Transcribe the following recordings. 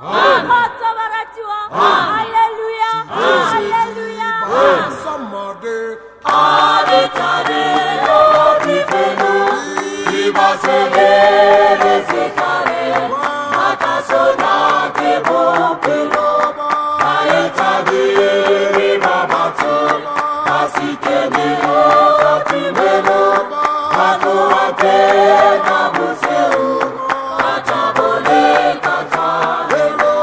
kgotsa baratiwa. Haleluya, haleluya. Somebody, Abitabelo difelo, ibasele sekare, matasona kebopelo, ayetabiri babatu, asikeni otimelo, atuate kabuseo, atabole katalelo,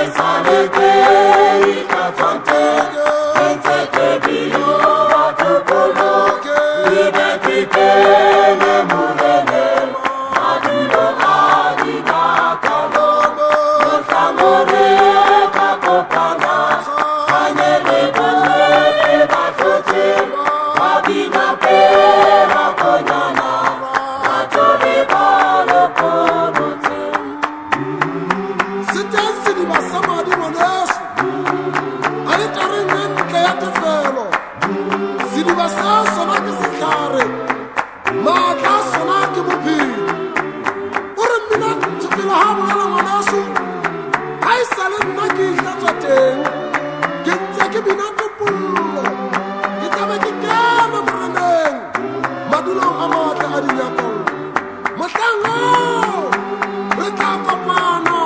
isalete ikatante, inteke biyo atukolo, libetike nemulele, adulo adina kalo, utamore kakopana, anyele bole batote, abina pera konyana, atole balo konote. sitensi di basamadi monesu. Ali taringen kaya tefelo. Sidi basa sona ke sikare. Mata sona ke mupi. Ure mina tefela habu nana monesu. Kai salen nagi tatwateng. Ginte ke bina kupullo. Kitabe ki kama mreneng. Madulo amate adinyakol. Matango. Rita kapano.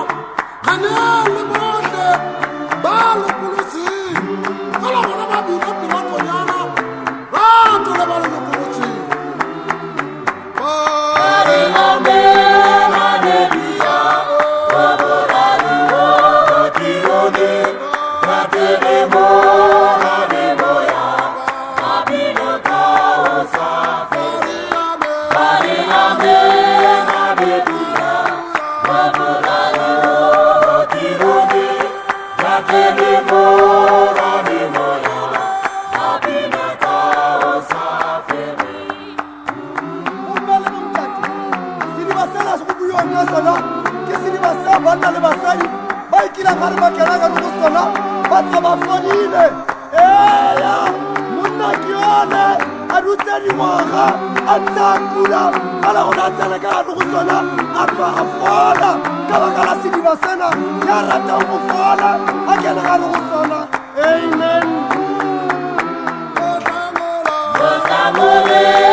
Kanele bote. Balo pulusi. Kala wana babi na pila konyana. Rato le balo na pulusi. Arilame, haleluya, oborari, otirone, rateremo, haleluya, abino kaosafe. Arilame, haleluya, oborari, otirone, rateremo, haleluya, abino kaosafe. Amen. Amore.